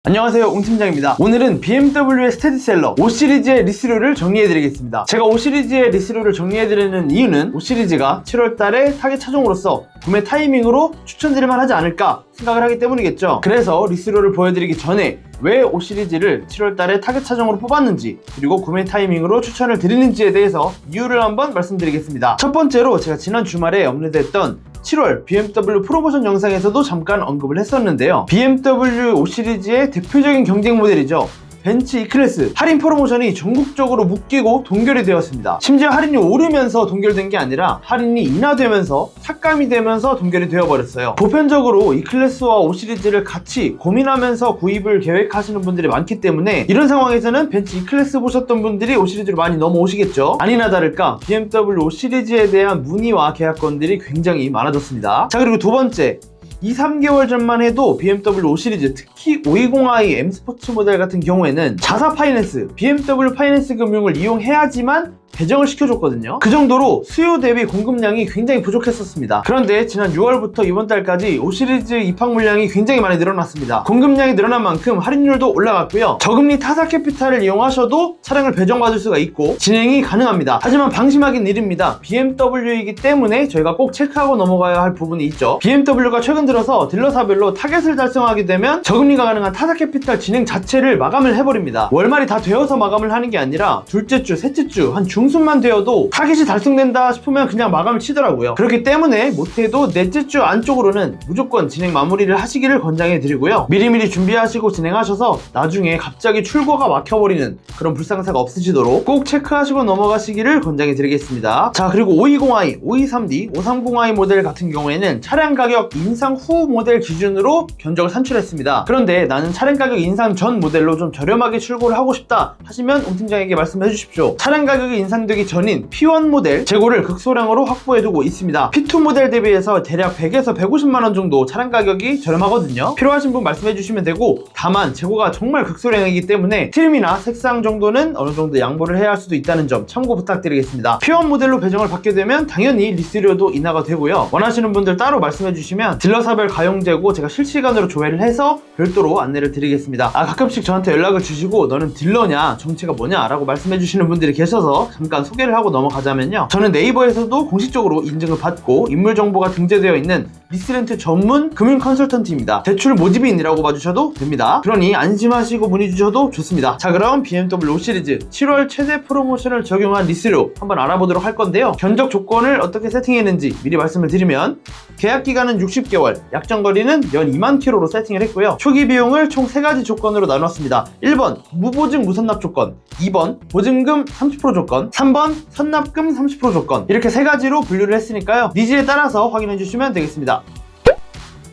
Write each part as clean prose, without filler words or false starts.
안녕하세요, 웅팀장입니다. 오늘은 BMW의 스테디셀러 5시리즈의 리스료를 정리해드리겠습니다. 제가 5시리즈의 리스료를 정리해드리는 이유는 5시리즈가 7월달에 타겟 차종으로서 구매 타이밍으로 추천드릴만 하지 않을까 생각을 하기 때문이겠죠. 그래서 리스료를 보여드리기 전에 왜 5시리즈를 7월달에 타겟 차종으로 뽑았는지, 그리고 구매 타이밍으로 추천을 드리는지에 대해서 이유를 한번 말씀드리겠습니다. 첫 번째로 제가 지난 주말에 업로드했던 7월 BMW 프로모션 영상에서도 잠깐 언급을 했었는데요. BMW 5시리즈의 대표적인 경쟁 모델이죠. 벤츠 E클래스 할인 프로모션이 전국적으로 묶이고 동결이 되었습니다. 심지어 할인이 오르면서 동결된 게 아니라 할인이 인하되면서 삭감이 되면서 동결이 되어버렸어요. 보편적으로 E클래스와 5시리즈를 같이 고민하면서 구입을 계획하시는 분들이 많기 때문에 이런 상황에서는 벤츠 E클래스 보셨던 분들이 5시리즈로 많이 넘어오시겠죠. 아니나 다를까 BMW 5시리즈에 대한 문의와 계약건들이 굉장히 많아졌습니다. 자, 그리고 두 번째, 2-3개월 전만 해도 BMW 5시리즈, 특히 520i M 스포츠 모델 같은 경우에는 자사 파이낸스, BMW 파이낸스 금융을 이용해야지만 배정을 시켜줬거든요. 그 정도로 수요 대비 공급량이 굉장히 부족했었습니다. 그런데 지난 6월부터 이번 달까지 5시리즈 입항 물량이 굉장히 많이 늘어났습니다. 공급량이 늘어난 만큼 할인율도 올라갔고요. 저금리 타사 캐피탈을 이용하셔도 차량을 배정받을 수가 있고 진행이 가능합니다. 하지만 방심하긴 일입니다. BMW이기 때문에 저희가 꼭 체크하고 넘어가야 할 부분이 있죠. BMW가 최근 들어서 딜러사별로 타겟을 달성하게 되면 저금리가 가능한 타사 캐피탈 진행 자체를 마감을 해버립니다. 월말이 다 되어서 마감을 하는 게 아니라 둘째 주, 셋째 주, 한 중순만 되어도 타겟이 달성된다 싶으면 그냥 마감을 치더라고요. 그렇기 때문에 못해도 넷째 주 안쪽으로는 무조건 진행 마무리를 하시기를 권장해 드리고요. 미리미리 준비하시고 진행하셔서 나중에 갑자기 출고가 막혀버리는 그런 불상사가 없으시도록 꼭 체크하시고 넘어가시기를 권장해 드리겠습니다. 자, 그리고 520i, 523D, 530i 모델 같은 경우에는 차량 가격 인상 후 모델 기준으로 견적을 산출했습니다. 그런데 나는 차량 가격 인상 전 모델로 좀 저렴하게 출고를 하고 싶다 하시면 옹 팀장에게 말씀해 주십시오. 차량 가격이 인상되기 전인 P1 모델 재고를 극소량으로 확보해두고 있습니다. P2 모델 대비해서 대략 100에서 150만원 정도 차량 가격이 저렴하거든요. 필요하신 분 말씀해 주시면 되고, 다만 재고가 정말 극소량이기 때문에 트림이나 색상 정도는 어느 정도 양보를 해야 할 수도 있다는 점 참고 부탁드리겠습니다. P1 모델로 배정을 받게 되면 당연히 리스료도 인하가 되고요. 원하시는 분들 따로 말씀해 주시면 딜러사별 가용 재고 제가 실시간으로 조회를 해서 별도로 안내를 드리겠습니다. 가끔씩 저한테 연락을 주시고 너는 딜러냐, 정체가 뭐냐 라고 말씀해 주시는 분들이 계셔서 잠깐 소개를 하고 넘어가자면요, 저는 네이버에서도 공식적으로 인증을 받고 인물 정보가 등재되어 있는 리스렌트 전문 금융 컨설턴트입니다. 대출 모집인이라고 봐주셔도 됩니다. 그러니 안심하시고 문의 주셔도 좋습니다. 자, 그럼 BMW 5시리즈 7월 최대 프로모션을 적용한 리스료 한번 알아보도록 할 건데요. 견적 조건을 어떻게 세팅했는지 미리 말씀을 드리면, 계약 기간은 60개월, 약정거리는 연 2만 킬로로 세팅을 했고요. 초기 비용을 총 3가지 조건으로 나눴습니다. 1번 무보증 무선납 조건, 2번 보증금 30% 조건, 3번 선납금 30% 조건, 이렇게 3가지로 분류를 했으니까요. 니즈에 따라서 확인해 주시면 되겠습니다.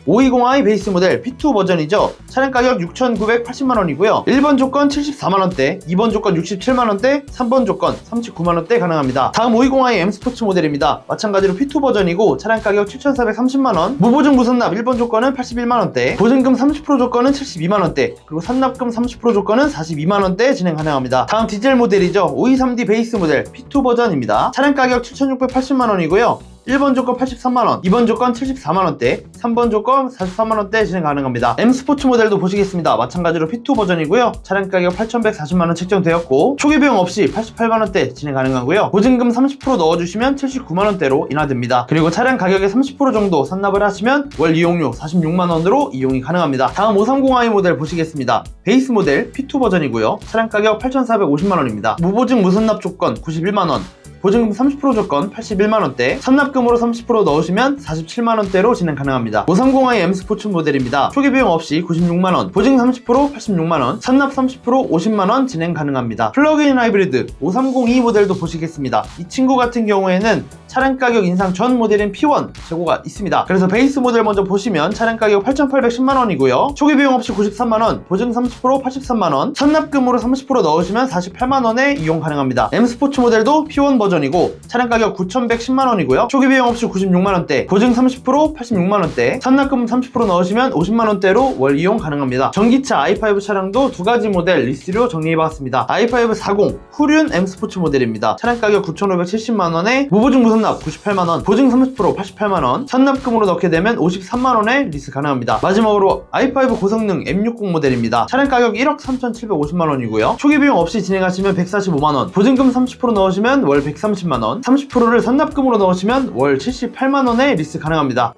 520i 베이스 모델 P2 버전이죠. 차량 가격 6,980만원이고요. 1번 조건 74만원대, 2번 조건 67만원대, 3번 조건 39만원대 가능합니다. 다음 520i M 스포츠 모델입니다. 마찬가지로 P2 버전이고 차량 가격 7,430만원, 무보증 무선납 1번 조건은 81만원대, 보증금 30% 조건은 72만원대, 그리고 선납금 30% 조건은 42만원대 진행 가능합니다. 다음 디젤 모델이죠. 523D 베이스 모델 P2 버전입니다. 차량 가격 7,680만원이고요. 1번 조건 83만원, 2번 조건 74만원대, 3번 조건 43만원대 진행 가능합니다. M 스포츠 모델도 보시겠습니다. 마찬가지로 P2 버전이고요. 차량 가격 8,140만원 책정되었고, 초기 비용 없이 88만원대 진행 가능하고요. 보증금 30% 넣어주시면 79만원대로 인하됩니다. 그리고 차량 가격의 30% 정도 선납을 하시면 월 이용료 46만원으로 이용이 가능합니다. 다음 530i 모델 보시겠습니다. 베이스 모델 P2 버전이고요. 차량 가격 8,450만원입니다. 무보증 무선납 조건 91만원, 보증금 30% 조건 81만원대, 선납금으로 30% 넣으시면 47만원대로 진행 가능합니다. 530i M 스포츠 모델입니다. 초기 비용 없이 96만원, 보증 30% 86만원, 선납 30% 50만원 진행 가능합니다. 플러그인 하이브리드 530e 모델도 보시겠습니다. 이 친구 같은 경우에는 차량 가격 인상 전 모델인 P1 재고가 있습니다. 그래서 베이스 모델 먼저 보시면 차량 가격 8,810만원이고요. 초기 비용 없이 93만원, 보증 30% 83만원, 선납금으로 30% 넣으시면 48만원에 이용 가능합니다. M 스포츠 모델도 P1 버전 버전이고 차량 가격 9,110만원이고요. 초기 비용 없이 96만원대, 보증 30% 86만원대, 선납금 30% 넣으시면 50만원대로 월 이용 가능합니다. 전기차 i5 차량도 두 가지 모델 리스로 정리해봤습니다. i5 40 후륜 M 스포츠 모델입니다. 차량 가격 9,570만원에 무보증 무선납 98만원, 보증 30% 88만원, 선납금으로 넣게 되면 53만원에 리스 가능합니다. 마지막으로 i5 고성능 M60 모델입니다. 차량 가격 1억 3,750만원이고요. 초기 비용 없이 진행하시면 145만원, 보증금 30% 넣으시면 월 130만원, 30%를 선납금으로 넣으시면 월 78만원에 리스 가능합니다.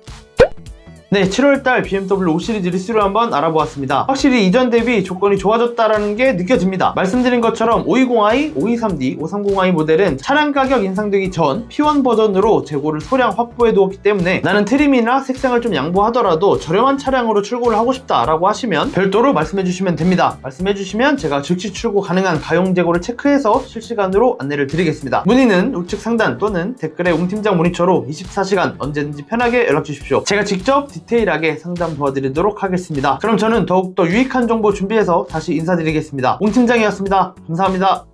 네, 7월달 BMW 5 시리즈 리스를 한번 알아보았습니다. 확실히 이전 대비 조건이 좋아졌다라는 게 느껴집니다. 말씀드린 것처럼 520i, 523D, 530i 모델은 차량 가격 인상되기 전 P1 버전으로 재고를 소량 확보해 두었기 때문에 나는 트림이나 색상을 좀 양보하더라도 저렴한 차량으로 출고를 하고 싶다라고 하시면 별도로 말씀해 주시면 됩니다. 말씀해 주시면 제가 즉시 출고 가능한 가용 재고를 체크해서 실시간으로 안내를 드리겠습니다. 문의는 우측 상단 또는 댓글에 웅팀장 모니터로 24시간 언제든지 편하게 연락 주십시오. 제가 직접 디테일하게 상담 도와드리도록 하겠습니다. 그럼 저는 더욱더 유익한 정보 준비해서 다시 인사드리겠습니다. 웅팀장이었습니다. 감사합니다.